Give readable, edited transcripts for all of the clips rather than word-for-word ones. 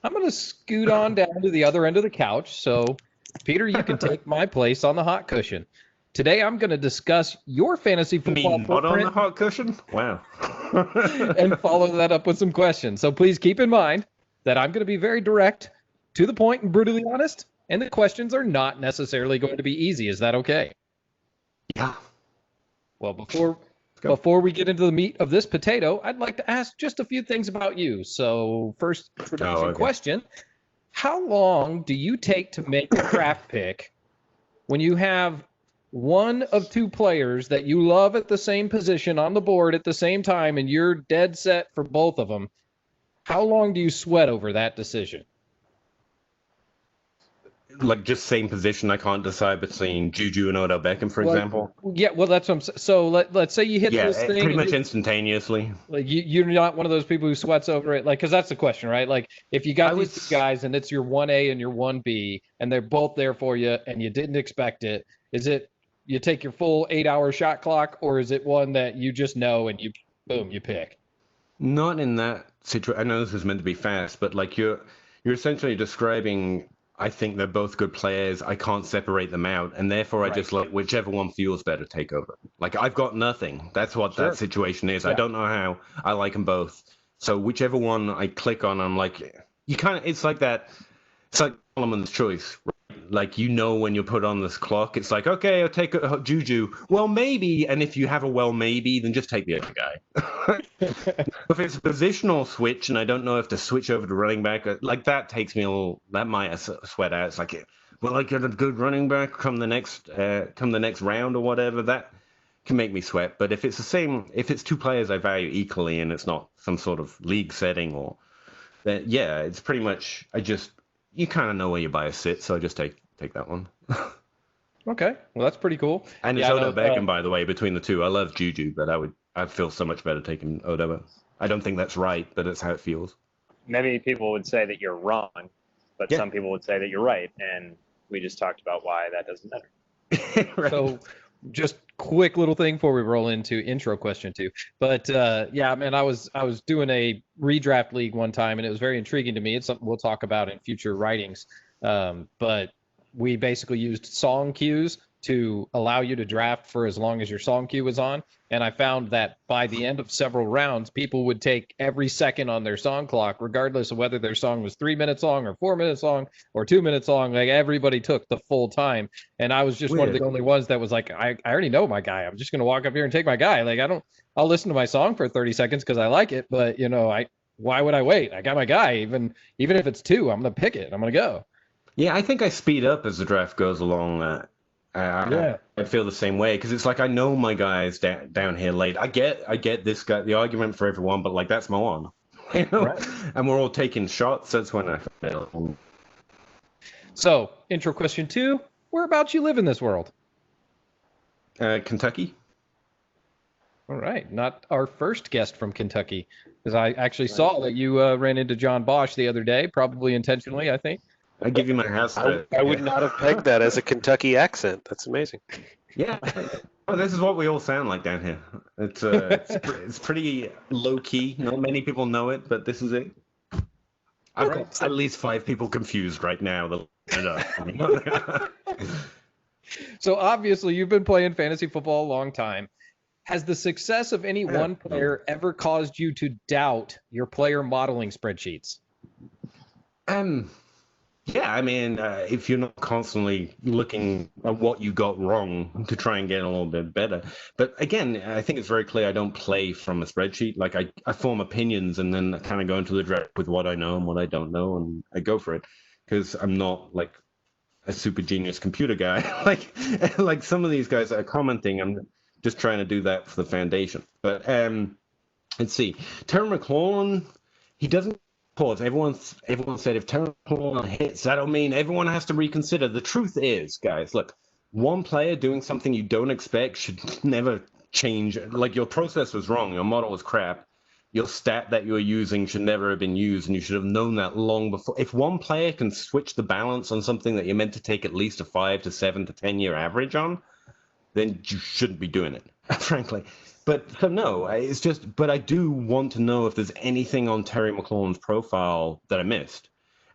I'm going to scoot on down to the other end of the couch. So, Peter, you can take my place on the hot cushion. Today, I'm going to discuss your fantasy football not on the hot cushion? Wow. and follow that up with some questions. So please keep in mind that I'm going to be very direct, to the point, and brutally honest, and the questions are not necessarily going to be easy. Is that okay? Yeah. Well, before we get into the meat of this potato, I'd like to ask just a few things about you. So first introduction question, how long do you take to make a draft pick when you have one of two players that you love at the same position on the board at the same time and you're dead set for both of them? How long do you sweat over that decision? Like just same position, I can't decide between Juju and Odell Beckham, for example. Yeah, well, that's what I'm saying. So let's say you hit this thing. Pretty much instantaneously. Like you're not one of those people who sweats over it, like, because that's the question, right? Like if you got these two guys and it's your 1A and your 1B and they're both there for you and you didn't expect it, is it you take your full 8-hour shot clock, or is it one that you just know and you pick? Not in that situation. I know this is meant to be fast, but like you're essentially describing, I think they're both good players. I can't separate them out, and therefore I just like whichever one feels better, take over. Like I've got nothing. That's what that situation is. Yeah. I don't know how. I like them both. So whichever one I click on, I'm like, you kind of. It's like that. It's like Solomon's choice. Right? Like when you're put on this clock, it's like, okay, I'll take Juju. Well, maybe, and if you have a well maybe, then just take the other guy. If it's a positional switch, and I don't know if to switch over to running back, like that takes me a little. That might sweat out. It's like, well, I get a good running back come the next round or whatever. That can make me sweat. But if it's the same, if it's two players I value equally, and it's not some sort of league setting or, then yeah, it's pretty much you kind of know where your bias sits, so I just take that one. Okay, well that's pretty cool. And it's Odell Beckham, by the way, between the two. I love Juju, but I feel so much better taking Odell. I don't think that's right, but it's how it feels. Maybe people would say that you're wrong, but some people would say that you're right, and we just talked about why that doesn't matter. Right. So just quick little thing before we roll into intro question 2. But yeah, man, I was doing a redraft league one time, and it was very intriguing to me. It's something we'll talk about in future writings. But we basically used song cues to allow you to draft for as long as your song cue was on. And I found that by the end of several rounds, people would take every second on their song clock, regardless of whether their song was 3 minutes long or 4 minutes long or 2 minutes long. Like everybody took the full time. And I was just one of the only ones that was like, I already know my guy. I'm just going to walk up here and take my guy. Like I'll listen to my song for 30 seconds because I like it. But why would I wait? I got my guy. Even if it's 2, I'm going to pick it. I'm going to go. Yeah, I think I speed up as the draft goes along. I feel the same way because it's like I know my guys down here late. I get this guy, the argument for everyone, but like that's my one, Right. And we're all taking shots. That's when I fail. So, intro question 2: whereabouts you live in this world? Kentucky. All right, not our first guest from Kentucky, because I actually saw that you ran into John Bosch the other day, probably intentionally, I think. I give you my house. I would not have pegged that as a Kentucky accent. That's amazing. Yeah. Oh, this is what we all sound like down here. It's pretty low key. Not many people know it, but this is it. I've got at least 5 people confused right now. So obviously you've been playing fantasy football a long time. Has the success of any one player ever caused you to doubt your player modeling spreadsheets? Yeah, I mean, if you're not constantly looking at what you got wrong to try and get a little bit better. But again, I think it's very clear I don't play from a spreadsheet. Like I form opinions and then kind of go into the draft with what I know and what I don't know, and I go for it because I'm not like a super genius computer guy. like some of these guys that are commenting, I'm just trying to do that for the foundation. But let's see. Terry McLaurin, he doesn't pause. Everyone said if Terry McLaurin hits, that'll mean everyone has to reconsider. The truth is, guys, look, one player doing something you don't expect should never change. Like your process was wrong. Your model was crap. Your stat that you're using should never have been used, and you should have known that long before. If one player can switch the balance on something that you're meant to take at least a 5 to 7 to 10 year average on, then you shouldn't be doing it, frankly. But so no, it's just. But I do want to know if there's anything on Terry McLaurin's profile that I missed,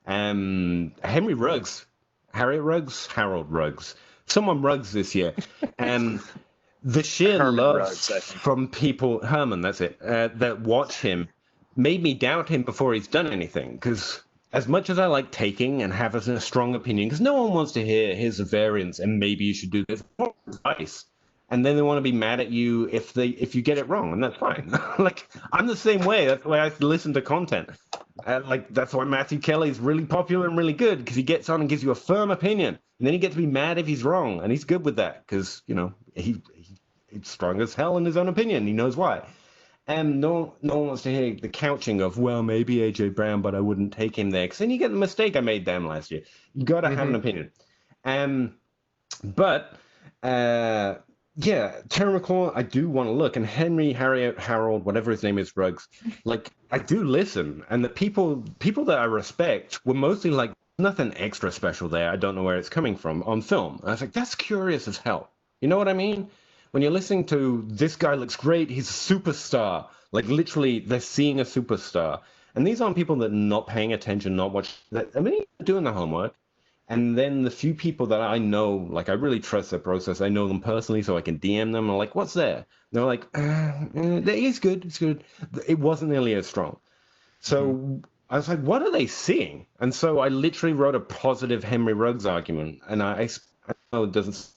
Henry Ruggs, Harriet Ruggs, Harold Ruggs, someone Ruggs this year. The sheer Herman love Ruggs, I think. from people, Herman, that's it, that watch him made me doubt him before he's done anything. Because as much as I like taking and have a strong opinion, because no one wants to hear here's a variance and maybe you should do this, advice. And then they want to be mad at you if you get it wrong, and that's fine. Like, I'm the same way. That's why I listen to content. That's why Matthew Kelly's really popular and really good, because he gets on and gives you a firm opinion, and then he gets to be mad if he's wrong, and he's good with that because he's strong as hell in his own opinion. He knows why. And no one wants to hear the couching of, well, maybe AJ Brown, but I wouldn't take him there, because then you get the mistake I made them last year. You got to have an opinion. Yeah, Terry McLaurin, I do want to look, and Henry, Harriet, Harold, whatever his name is, Ruggs, like, I do listen, and the people that I respect were mostly like, nothing extra special there, I don't know where it's coming from, on film. And I was like, that's curious as hell. You know what I mean? When you're listening to, this guy looks great, he's a superstar, like, literally, they're seeing a superstar. And these aren't people that are not paying attention, not watching, they're doing their homework. And then the few people that I know, like, I really trust their process. I know them personally, so I can DM them. I'm like, what's there? And they're like, it's good. It's good. It wasn't nearly as strong. So I was like, what are they seeing? And so I literally wrote a positive Henry Ruggs argument. And I know it doesn't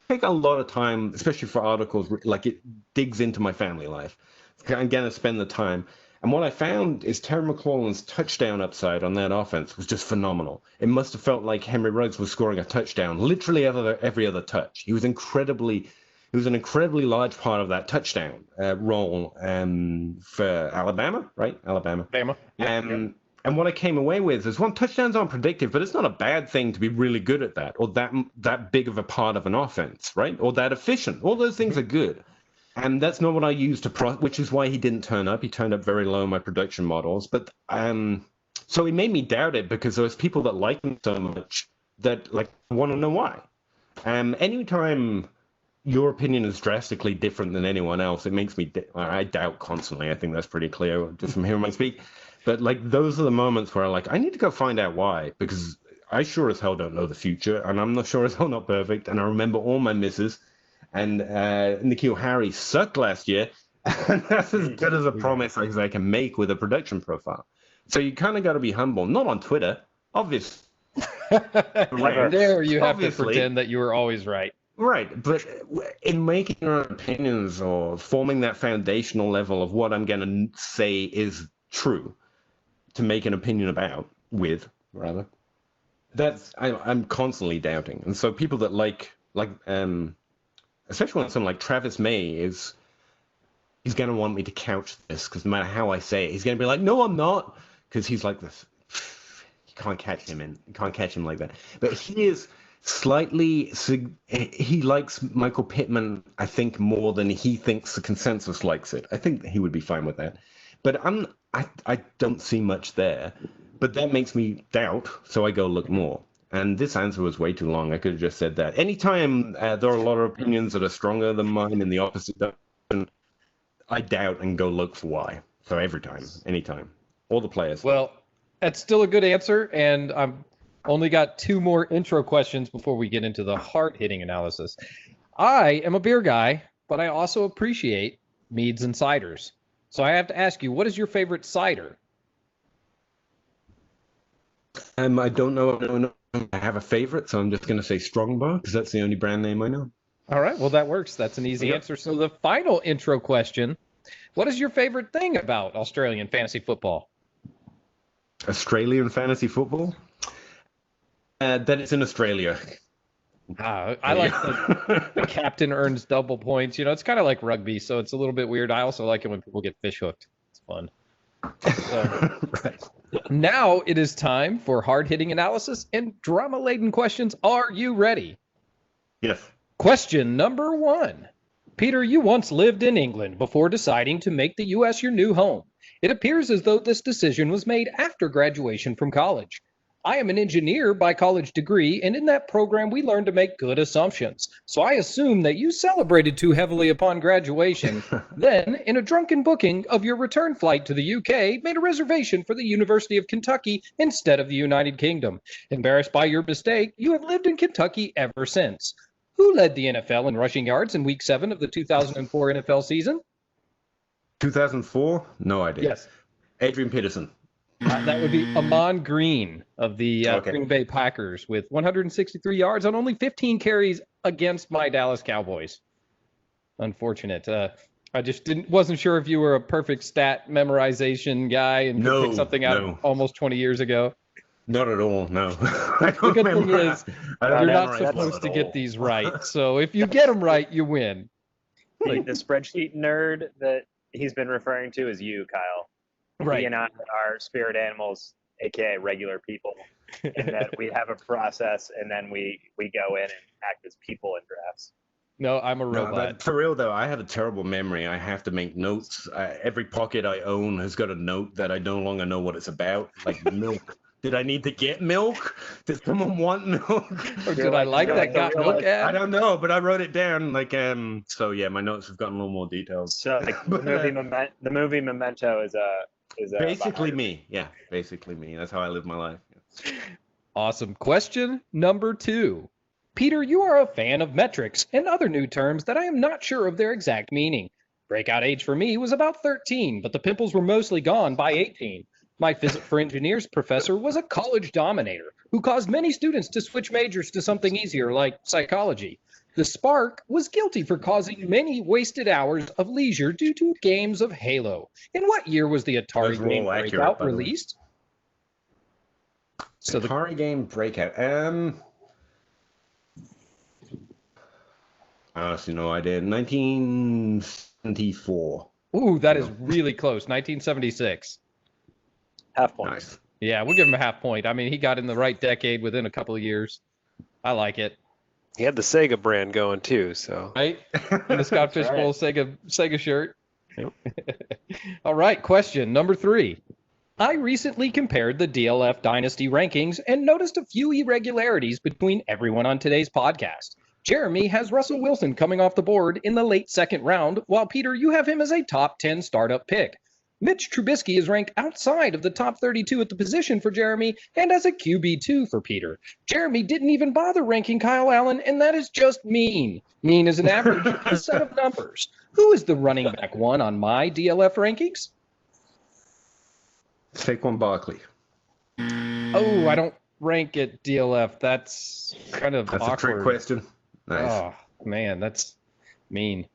take a lot of time, especially for articles, like it digs into my family life. I'm going to spend the time. And what I found is Terry McLaurin's touchdown upside on that offense was just phenomenal. It must have felt like Henry Ruggs was scoring a touchdown literally every other touch. He was an incredibly large part of that touchdown role for Alabama, right? Alabama. And what I came away with is, one, touchdowns aren't predictive, but it's not a bad thing to be really good at that, or that big of a part of an offense, right? Or that efficient. All those things are good. And that's not what I used which is why he didn't turn up. He turned up very low in my production models. But so it made me doubt it, because there's people that like him so much that, like, want to know why. Anytime your opinion is drastically different than anyone else, it makes me I doubt constantly. I think that's pretty clear just from hearing him speak. But, like, those are the moments where I need to go find out why, because I sure as hell don't know the future, and I'm not sure as hell not perfect, and I remember all my misses. And N'Keal Harry sucked last year, and that's as good as a promise as I can make with a production profile. So you kind of got to be humble, not on Twitter, obviously. There you have to pretend that you were always right. Right, but in making your own opinions or forming that foundational level of what I'm going to say is true to make an opinion about, I'm constantly doubting. And so people that especially when someone like Travis May he's going to want me to couch this, because no matter how I say it, he's going to be like, no, I'm not, because he's like this. You can't catch him like that. But he is he likes Michael Pittman, I think, more than he thinks the consensus likes it. I think he would be fine with that. But I don't see much there. But that makes me doubt, so I go look more. And this answer was way too long. I could have just said that. Anytime there are a lot of opinions that are stronger than mine in the opposite direction, I doubt and go look for why. So every time, anytime, all the players. Well, that's still a good answer, and I've only got 2 more intro questions before we get into the hard-hitting analysis. I am a beer guy, but I also appreciate meads and ciders. So I have to ask you, what is your favorite cider? I don't know. I have a favorite, so I'm just going to say Strongbow, because that's the only brand name I know. All right, well, that works. That's an easy answer. So the final intro question, what is your favorite thing about Australian fantasy football? Australian fantasy football? That it's in Australia. I like the captain earns double points. It's kind of like rugby, so it's a little bit weird. I also like it when people get fish hooked. It's fun. So, Right. Now it is time for hard-hitting analysis and drama-laden questions. Are you ready? Yes. Question number 1. Peter, you once lived in England before deciding to make the U.S. your new home. It appears as though this decision was made after graduation from college. I am an engineer by college degree, and in that program we learned to make good assumptions. So I assume that you celebrated too heavily upon graduation, then, in a drunken booking of your return flight to the UK, made a reservation for the University of Kentucky instead of the United Kingdom. Embarrassed by your mistake, you have lived in Kentucky ever since. Who led the NFL in rushing yards in Week 7 of the 2004 NFL season? 2004? No idea. Yes. Adrian Peterson. That would be Amon Green of the Green Bay Packers with 163 yards on only 15 carries against my Dallas Cowboys. Unfortunate. I just wasn't sure if you were a perfect stat memorization guy and could pick something out of almost 20 years ago. Not at all, no. The good thing is you're not supposed to get these right. So if you get them right, you win. Like the spreadsheet nerd that he's been referring to is you, Kyle. Right. He and I are spirit animals, aka regular people, and that we have a process, and then we go in and act as people in drafts. No, I'm a robot. No, but for real though, I have a terrible memory. I have to make notes. Every pocket I own has got a note that I no longer know what it's about, like milk. Did I need to get milk? Did someone want milk? Or did I like that got milk ad? I don't know, but I wrote it down. So yeah, my notes have gotten a little more detailed. So the movie Memento is basically me. Yeah, basically me. That's how I live my life. Yeah. Awesome. Question number 2. Peter, you are a fan of metrics and other new terms that I am not sure of their exact meaning. Breakout age for me was about 13, but the pimples were mostly gone by 18. My physics for engineers professor was a college dominator who caused many students to switch majors to something easier like psychology. The Spark was guilty for causing many wasted hours of leisure due to games of Halo. In what year was the Atari game Breakout released? So the Atari game Breakout. Honestly, no idea. 1974. Ooh, that is really close. 1976. Half point. Nice. Yeah, we'll give him a half point. I mean, he got in the right decade within a couple of years. I like it. He had the Sega brand going too, so. Right? And the Scott Fishbowl Sega shirt. Yep. All right, question number 3. I recently compared the DLF Dynasty rankings and noticed a few irregularities between everyone on today's podcast. Jeremy has Russell Wilson coming off the board in the late second round, while Peter, you have him as a top 10 startup pick. Mitch Trubisky is ranked outside of the top 32 at the position for Jeremy and as a QB2 for Peter. Jeremy didn't even bother ranking Kyle Allen, and that is just mean. Mean is an average set of numbers. Who is the running back 1 on my DLF rankings? Saquon Barkley. Oh, I don't rank at DLF. That's kind of That's awkward. a trick question. Nice. Oh, man, that's mean.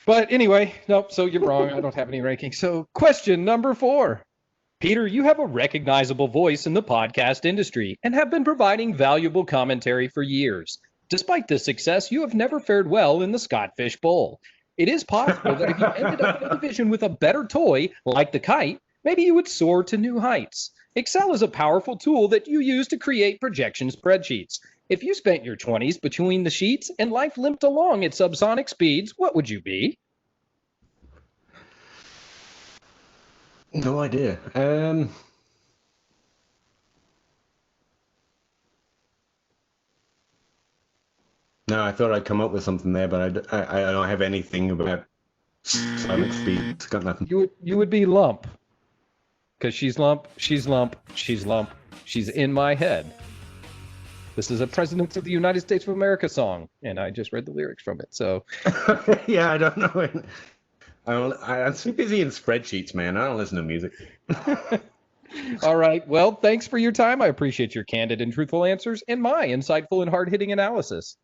But anyway, nope, so you're wrong. I don't have any rankings. So question number 4. Peter, you have a recognizable voice in the podcast industry and have been providing valuable commentary for years. Despite this success, you have never fared well in the Scott Fish Bowl. It is possible that if you ended up in a division with a better toy, like the kite, maybe you would soar to new heights. Excel is a powerful tool that you use to create projection spreadsheets. If you spent your 20s between the sheets and life limped along at subsonic speeds, what would you be? No idea. No, I thought I'd come up with something there, but I don't have anything about sonic speed. It's got nothing. You would be Lump. Because she's lump, she's lump, she's lump, she's in my head. This is a President of the United States of America song, and I just read the lyrics from it. So, yeah, I don't know. I'm too busy in spreadsheets, man. I don't listen to music. All right. Well, thanks for your time. I appreciate your candid and truthful answers and my insightful and hard-hitting analysis.